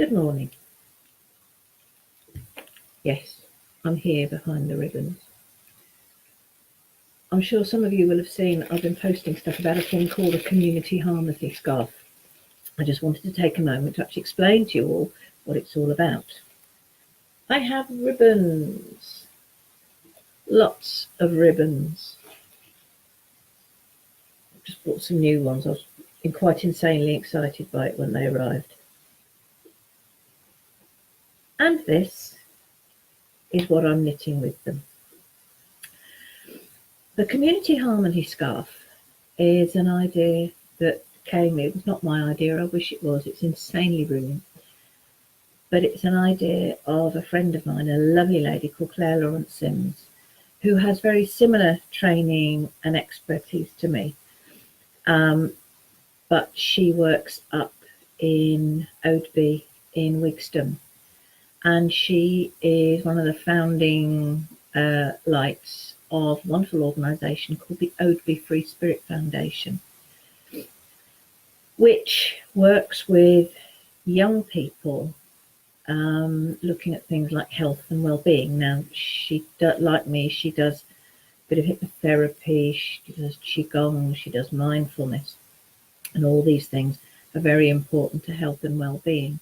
Good morning. Yes, I'm here behind the ribbons. I'm sure some of you will have seen I've been posting stuff about a thing called a community harmony scarf. I just wanted to take a moment to actually explain to you all what it's all about. I have ribbons. Lots of ribbons. I've just bought some new ones. I was quite insanely excited by it when they arrived. And this is what I'm knitting with them. The community harmony scarf is an idea that it was not my idea, I wish it was, it's insanely brilliant. But it's an idea of a friend of mine, a lovely lady called Claire Lawrence Sims, who has very similar training and expertise to me. But she works up in Oadby in Wigston. And she is one of the founding lights of a wonderful organisation called the Oadby Free Spirit Foundation, which works with young people looking at things like health and well-being. Now, like me, she does a bit of hypnotherapy, she does qigong, she does mindfulness, and all these things are very important to health and well-being.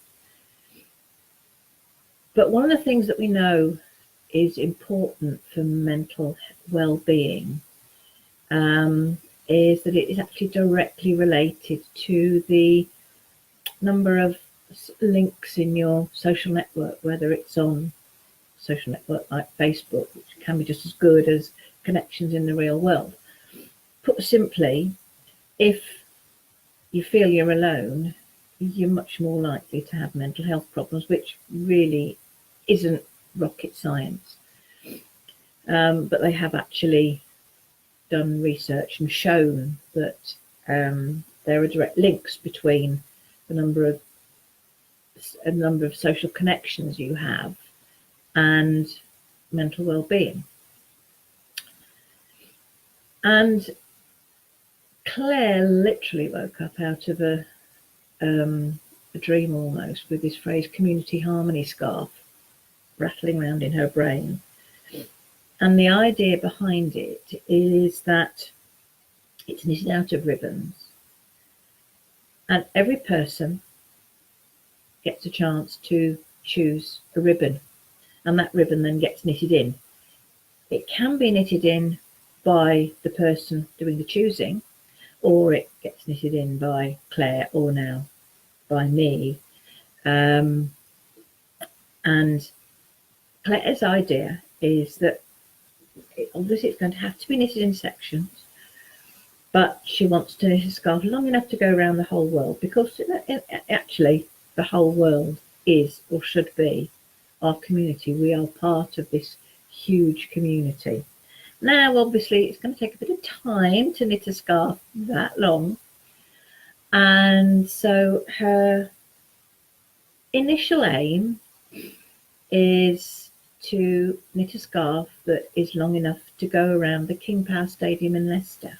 But one of the things that we know is important for mental well-being is that it is actually directly related to the number of links in your social network, whether it's on social network like Facebook, which can be just as good as connections in the real world. Put simply, if you feel you're alone, you're much more likely to have mental health problems, which really isn't rocket science. But they have actually done research and shown that there are direct links between a number of social connections you have and mental well-being. And Claire literally woke up out of a dream almost with this phrase community harmony scarf rattling around in her brain. And the idea behind it is that it's knitted out of ribbons, and every person gets a chance to choose a ribbon, and that ribbon then gets knitted in. It can be knitted in by the person doing the choosing, or it gets knitted in by Claire, or now by me. And Claire's idea is that obviously it's going to have to be knitted in sections, but she wants to knit a scarf long enough to go around the whole world, because actually the whole world is or should be our community. We are part of this huge community. Now, obviously, it's going to take a bit of time to knit a scarf that long. And so her initial aim is to knit a scarf that is long enough to go around the King Power Stadium in Leicester.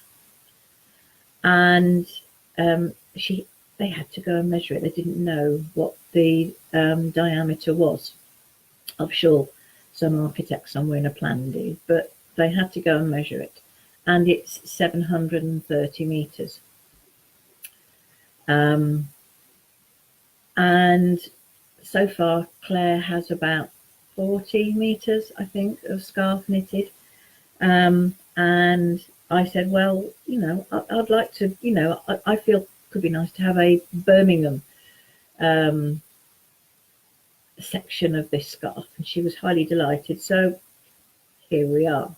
And they had to go and measure it. They didn't know what the diameter was. I'm sure some architect somewhere in a plan did, but they had to go and measure it. And it's 730 metres. And so far, Claire has about 40 metres, I think, of scarf knitted. And I said, well, I'd like to, I feel it could be nice to have a Birmingham section of this scarf. And she was highly delighted. So here we are.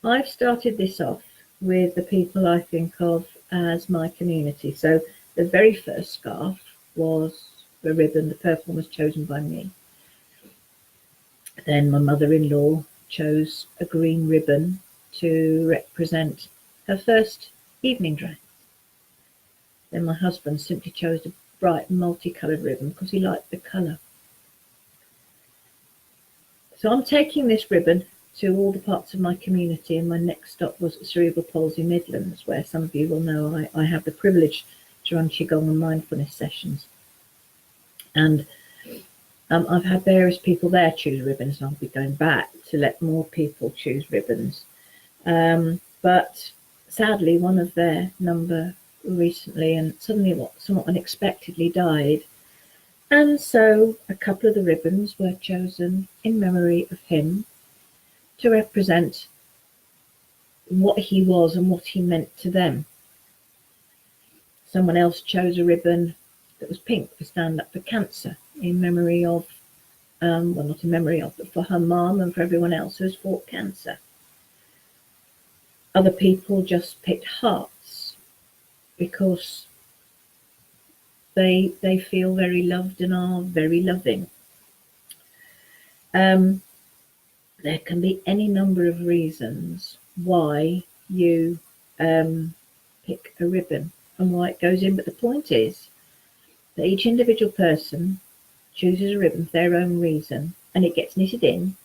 I've started this off with the people I think of as my community. So the very first scarf was the ribbon, the purple was chosen by me. Then my mother-in-law chose a green ribbon to represent her first evening dress. Then my husband simply chose a bright multicoloured ribbon because he liked the colour. So I'm taking this ribbon to all the parts of my community, and my next stop was Cerebral Palsy Midlands, where some of you will know I have the privilege to run qigong and mindfulness sessions. And I've had various people there choose ribbons, and I'll be going back to let more people choose ribbons. But sadly, one of their number recently and suddenly somewhat unexpectedly died. And so a couple of the ribbons were chosen in memory of him to represent what he was and what he meant to them. Someone else chose a ribbon that was pink for Stand Up for Cancer in memory of, well, not in memory of, but for her mum and for everyone else who's fought cancer. Other people just picked hearts because they feel very loved and are very loving. There can be any number of reasons why you pick a ribbon and why it goes in, but the point is that each individual person chooses a ribbon for their own reason, and it gets knitted in,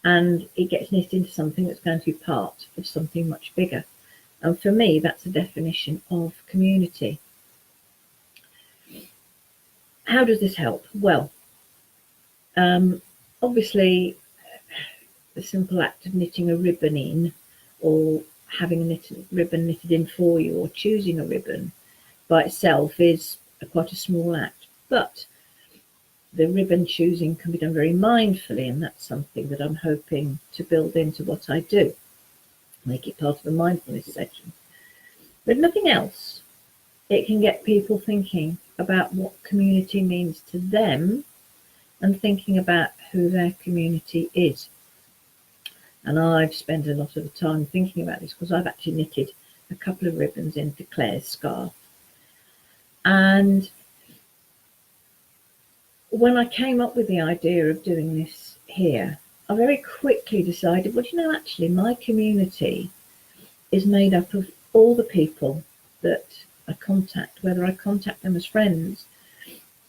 and it gets knitted into something that's going to be part of something much bigger. And for me, that's a definition of community. How does this help? Well, obviously, the simple act of knitting a ribbon in, or having a ribbon knitted in for you, or choosing a ribbon by itself is quite a small act. But the ribbon choosing can be done very mindfully, and that's something that I'm hoping to build into what I do, make it part of the mindfulness section. But if nothing else, it can get people thinking about what community means to them and thinking about who their community is. And I've spent a lot of time thinking about this because I've actually knitted a couple of ribbons into Claire's scarf. And when I came up with the idea of doing this here, I very quickly decided, well, actually, my community is made up of all the people that I contact, whether I contact them as friends,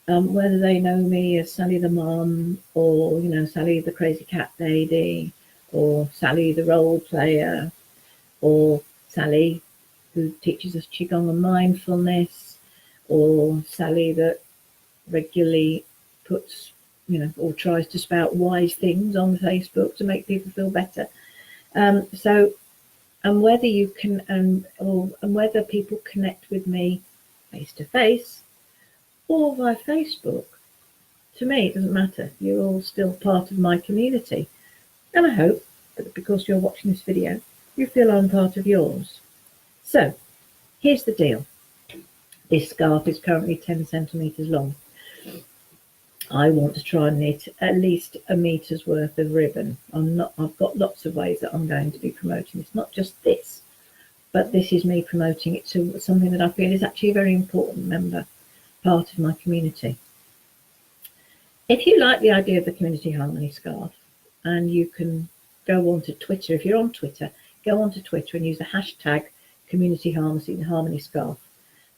whether they know me as Sally the mum, or, Sally the crazy cat lady, or Sally the role player, or Sally who teaches us Qigong and mindfulness, or Sally that regularly puts, or tries to spout wise things on Facebook to make people feel better. And whether you can, and whether people connect with me face to face or via Facebook, to me it doesn't matter. You're all still part of my community, and I hope that because you're watching this video, you feel I'm part of yours. So here's the deal. This scarf is currently 10 centimeters long. I want to try and knit at least a meter's worth of ribbon. I've got lots of ways that I'm going to be promoting. It's not just this, but this is me promoting it to something that I feel is actually a very important part of my community. If you like the idea of the Community Harmony scarf, and you can go on to Twitter, if you're on Twitter, go on to Twitter and use the hashtag Community Harmony scarf.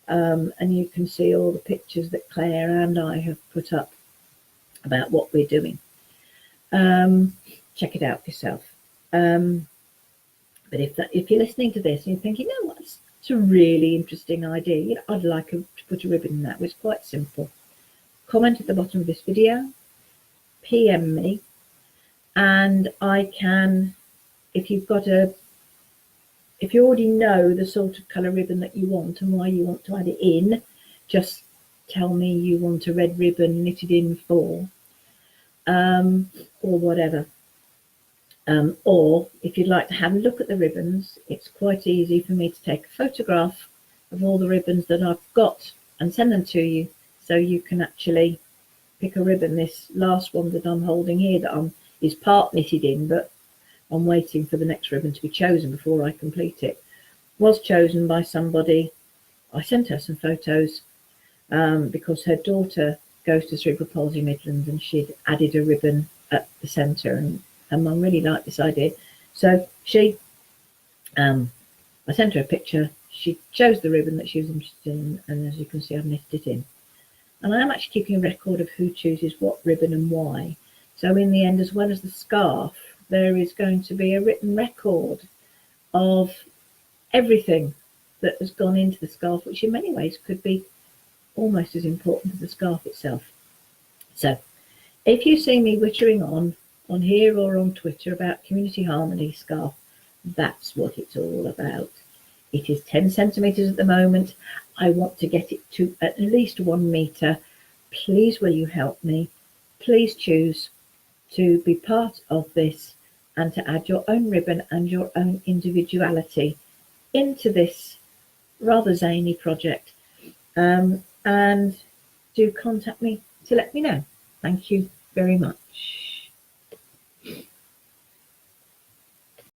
And you can see all the pictures that Claire and I have put up about what we're doing. Check it out for yourself. But if you're listening to this and you're thinking, it's a really interesting idea, I'd like to put a ribbon in that. Well, it's quite simple. Comment at the bottom of this video, PM me, and I can, if you already know the sort of colour ribbon that you want and why you want to add it in, just tell me you want a red ribbon knitted in for, or whatever. Or if you'd like to have a look at the ribbons, it's quite easy for me to take a photograph of all the ribbons that I've got and send them to you, so you can actually pick a ribbon. This last one that I'm holding here that is part knitted in, but I'm waiting for the next ribbon to be chosen before I complete it, was chosen by somebody. I sent her some photos because her daughter goes to Cerebral Palsy Midlands, and she'd added a ribbon at the centre, and her mum really liked this idea. So I sent her a picture. She chose the ribbon that she was interested in, and as you can see, I've knitted it in. And I am actually keeping a record of who chooses what ribbon and why. So in the end, as well as the scarf, there is going to be a written record of everything that has gone into the scarf, which in many ways could be almost as important as the scarf itself. So if you see me wittering on here or on Twitter about Community Harmony scarf, that's what it's all about. It is 10 centimetres at the moment. I want to get it to at least 1 metre. Please will you help me? Please choose to be part of this and to add your own ribbon and your own individuality into this rather zany project. And do contact me to let me know. Thank you very much.